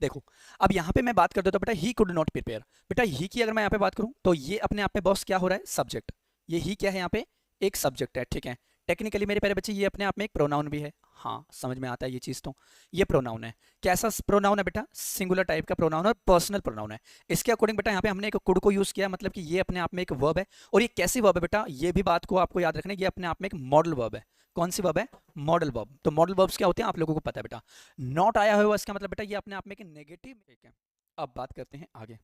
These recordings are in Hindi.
देखो अब यहाँ पे मैं बात कर देता हूँ बेटा ही कुड नॉट प्रिपेयर। बेटा ही की अगर मैं यहाँ पे बात करूँ तो ये अपने आप में बॉस क्या हो रहा है, सब्जेक्ट। ये ही क्या है यहाँ पे, एक सब्जेक्ट है, ठीक है। टेक्निकली मेरे प्यारे बच्चे ये अपने आप में एक प्रोनाउन भी है। हाँ समझ में आता है ये चीज। तो ये प्रोनाउन है, कैसा प्रोनाउन है बेटा, सिंगुलर टाइप का प्रोनाउन और पर्सनल प्रोनाउन है। इसके अकॉर्डिंग बेटा यहाँ पे हमने एक कुड को यूज किया, मतलब कि ये अपने आप में एक वर्ब है। और ये कैसी वर्ब है बेटा, ये भी बात को आपको याद रखना है, ये अपने आप में एक मॉडल वर्ब है। कौन सी वर्ब है, मॉडल वर्ब। तो मॉडल वर्ब्स क्या होते हैं आप लोगों को पता है बेटा। नॉट आया हुआ इसका मतलब बेटा ये अपने आप में एक नेगेटिव, ठीक है। अब बात करते हैं आगे।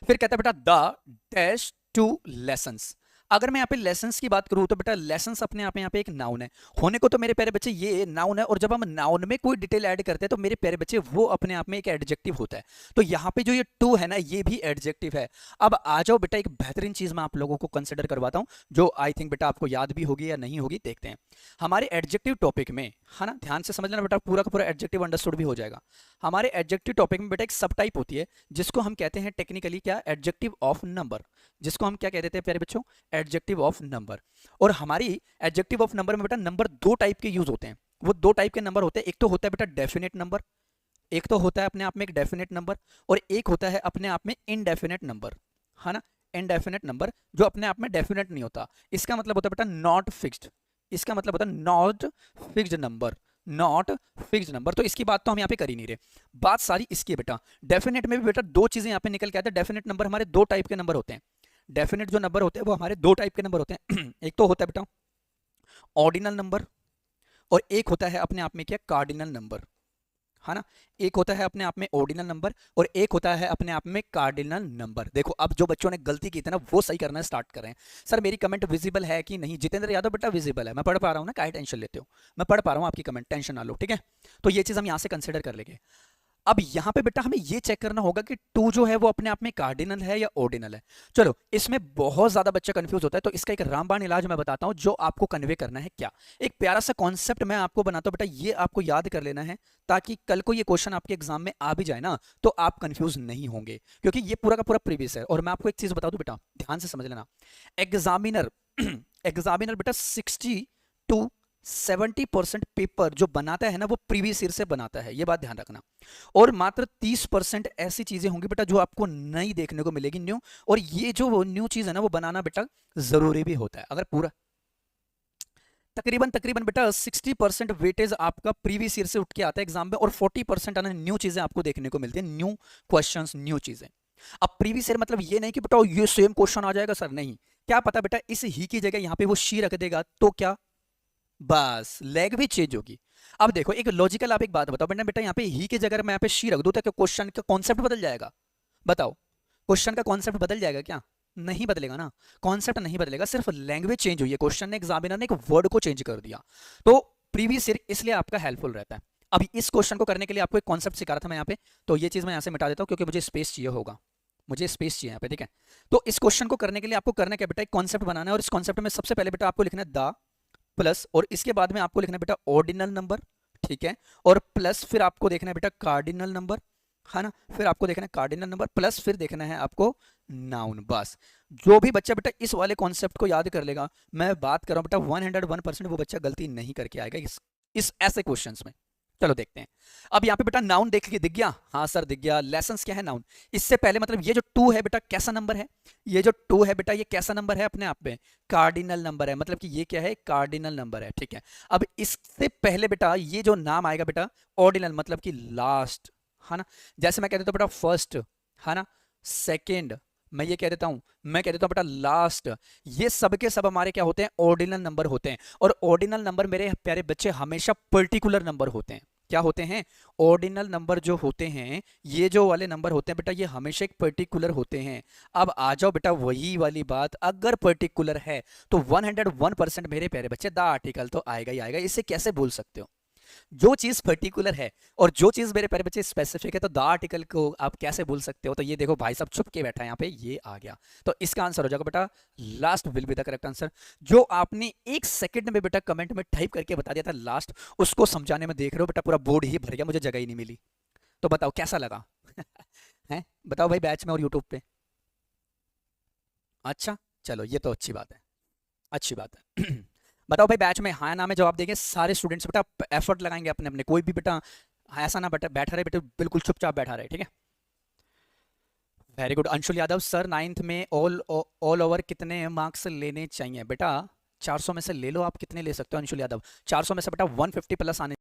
फिर कहता है बेटा द डैश टू लेसन्स। अगर मैं यहाँ पे लेसन्स की बात करूँ तो बेटा लेसन्स अपने आप में यहाँ पे एक नाउन है। होने को तो मेरे प्यारे बच्चे ये नाउन है, और जब हम नाउन में कोई डिटेल ऐड करते हैं तो मेरे प्यारे बच्चे वो अपने आप में एक एडजेक्टिव होता है। तो यहाँ पे जो ये टू है ना, ये भी एडजेक्टिव है। अब आ जाओ बेटा, एक बेहतरीन चीज मैं आप लोगों को कंसिडर करवाता हूँ, जो आई थिंक बेटा आपको याद भी होगी या नहीं होगी, देखते हैं। हमारे एडजेक्टिव टॉपिक में, है ना, ध्यान से समझ लेना बेटा, पूरा का पूरा एडजेक्टिव अंडरस्टूड भी हो जाएगा। हमारे एडजेक्टिव टॉपिक में बेटा एक सब टाइप होती है, जिसको हम कहते हैं टेक्निकली क्या, एडजेक्टिव ऑफ नंबर। जिसको हम क्या कह देते हैं प्यारे बच्चों, एडजेक्टिव ऑफ नंबर। और हमारी एडजेक्टिव ऑफ नंबर में बेटा नंबर दो टाइप के यूज होते हैं। वो दो टाइप के नंबर होते हैं, एक तो होता है बेटा डेफिनेट नंबर, एक तो होता है अपने आप में एक डेफिनेट नंबर, और एक होता है अपने आप में इनडेफिनेट नंबर, है ना। इनडेफिनेट नंबर जो अपने आप में डेफिनेट नहीं होता, इसका मतलब होता है बेटा नॉट फिक्स्ड। इसका मतलब होता है not fixed number, not fixed number. तो इसकी बात तो हम यहाँ पे कर ही नहीं रहे, बात सारी इसकी है बेटा। डेफिनेट में भी बेटा दो चीजें यहाँ पे निकल के आते हैं। डेफिनेट नंबर हमारे दो टाइप के नंबर होते हैं। डेफिनेट जो नंबर होते हैं वो हमारे दो टाइप के नंबर होते हैं। एक तो होता है बेटा ऑर्डिनल नंबर, और एक होता है अपने आप में क्या, कार्डिनल नंबर, है ना। एक होता है अपने आप में ऑर्डिनल नंबर, और एक होता है अपने आप में कार्डिनल नंबर। देखो अब जो बच्चों ने गलती की थी ना, वो सही करना स्टार्ट करें। सर मेरी कमेंट विजिबल है कि नहीं, जितेंद्र यादव बेटा विजिबल है, मैं पढ़ पा रहा हूँ ना, काहे टेंशन लेते हो, मैं पढ़ पा रहा हूँ आपकी कमेंट, टेंशन ना लो, ठीक है। तो ये चीज हम यहाँ से कंसिडर कर लेंगे। अब यहां पे बेटा हमें ये चेक करना होगा कि टू जो है वो अपने आप में कार्डिनल है या ऑर्डिनल है। चलो इसमें बहुत ज्यादा बच्चा कंफ्यूज होता है, तो इसका एक रामबाण इलाज मैं बताता हूं जो आपको कन्वे करना है। क्या, एक प्यारा सा कॉन्सेप्ट मैं आपको बनाता हूं बेटा, ये आपको याद कर लेना है, ताकि कल को ये क्वेश्चन आपके एग्जाम में आ भी जाए ना तो आप कंफ्यूज नहीं होंगे, क्योंकि ये पूरा का पूरा प्रीवियस है। और मैं आपको एक चीज बता दूं बेटा, ध्यान से समझ लेना। एग्जामिनर एग्जामिनर बेटा 60 to 70% पेपर जो बनाता है ना, वो प्रीवियस ईयर से बनाता है, ये बात ध्यान रखना। और मात्र 30% ऐसी चीजें होंगी बेटा जो आपको नई देखने को मिलेगी, न्यू। और ये जो न्यू चीज है ना, वो बनाना बेटा जरूरी भी होता है। अगर पूरा तकरीबन तकरीबन बेटा 60% वेटेज आपका प्रीवियस ईयर से उठ के आता है एग्जाम में, और 40% आना न्यू चीजें आपको देखने को मिलती है, न्यू क्वेश्चंस, न्यू चीजें। अब प्रीवियस ईयर मतलब ये नहीं कि बेटा ये सेम क्वेश्चन आ जाएगा सर, नहीं। क्या पता बेटा इस ही की जगह यहाँ पे वो शी रख देगा, तो क्या, बस लैग भी चेंज होगी। अब देखो एक लॉजिकल, आप एक बात बताओ बेटा, बेटा यहाँ पे ही की जगह मैं यहाँ पे शी रख दूं तो क्या क्वेश्चन का कॉन्सेप्ट बदल जाएगा, बताओ। क्वेश्चन का कॉन्सेप्ट बदल जाएगा क्या, नहीं बदलेगा ना। कॉन्सेप्ट नहीं बदलेगा, सिर्फ लैंग्वेज चेंज हुई है, क्वेश्चन ने, एग्जामिनर ने एक वर्ड को चेंज कर दिया। तो प्रीवियस ईयर इसलिए आपका हेल्पफुल रहता है। अभी इस क्वेश्चन को करने के लिए आपको एक कॉन्सेप्ट सिखा रहा था मैं यहाँ पे, तो ये चीज मैं यहाँ से मिटा देता हूँ क्योंकि मुझे स्पेस चाहिए होगा, मुझे स्पेस चाहिए यहाँ पे, ठीक है। तो इस क्वेश्चन को करने के लिए आपको करना क्या बेटा, एक कॉन्सेप्ट बनाना है, और इस कॉन्सेप्ट में सबसे पहले बेटा आपको लिखना है द प्लस, और इसके बाद में आपको लिखना है बेटा ऑर्डिनल नंबर, ठीक है। और प्लस फिर आपको देखना है बेटा कार्डिनल नंबर, है ना। फिर आपको देखना है कार्डिनल नंबर प्लस फिर देखना है आपको नाउन। बस जो भी बच्चा बेटा इस वाले कॉन्सेप्ट को याद कर लेगा, मैं बात कर रहा हूं बेटा 101% वो बच्चा गलती नहीं करके आएगा इस ऐसे क्वेश्चंस में। चलो देखते हैं। अब यहाँ पे बेटा नाउन देख के दिख गया, हाँ सर दिख गया। लेसन्स क्या है, नाउन। इससे पहले मतलब ये जो टू है बेटा कैसा नंबर है, ये जो टू है बेटा ये कैसा नंबर है, अपने आप में कार्डिनल नंबर है, मतलब कि ये क्या है, कार्डिनल नंबर है, ठीक है। अब इससे पहले बेटा ये जो नाम आएगा बेटा ऑर्डिनल, मतलब कि लास्ट, है ना। जैसे मैं कह देता हूँ बेटा फर्स्ट, है ना, सेकेंड, मैं ये कह देता हूं, मैं कह देता हूं बेटा लास्ट, ये सब के सब हमारे क्या होते हैं, ऑर्डिनल नंबर होते हैं। और ऑर्डिनल नंबर मेरे प्यारे बच्चे हमेशा पर्टिकुलर नंबर होते हैं। क्या होते हैं, ऑर्डिनल नंबर जो होते हैं, ये जो वाले नंबर होते हैं बेटा, ये हमेशा एक पर्टिकुलर होते हैं। अब आ जाओ बेटा वही वाली बात, अगर पर्टिकुलर है तो 101% मेरे प्यारे बच्चे द आर्टिकल तो आएगा ही आएगा। इसे कैसे भूल सकते हो, जो चीज पर्टिकुलर है और जो चीज मेरे प्यारे बच्चे स्पेसिफिक है, तो द आर्टिकल को आप कैसे भूल सकते हो। तो ये देखो भाई साहब छुप के बैठा है यहाँ पे, ये आ गया। तो इसका आंसर हो जाएगा बेटा last will be the correct answer. जो आपने एक सेकंड में बेटा कमेंट में टाइप करके बता दिया था लास्ट, उसको समझाने में देख रहे हो बेटा पूरा बोर्ड ही भर गया, मुझे जगह ही नहीं मिली। तो बताओ कैसा लगा है, बताओ भाई बैच में और यूट्यूब पे। अच्छा चलो ये तो अच्छी बात है, अच्छी बात है। बताओ भाई बैच में हाँ नाम में जवाब देंगे सारे स्टूडेंट्स बेटा, एफर्ट लगाएंगे अपने अपने, कोई भी बेटा हाँ, ऐसा ना बैठा रहे बेटे, बिल्कुल चुपचाप बैठा रहे, ठीक है। Very good Anshul Yadav sir, ninth में ऑल ओवर कितने मार्क्स लेने चाहिए बेटा? 400 में से ले लो, आप कितने ले सकते हो अंशुल यादव? 400 में से बेटा 150 प्लस आने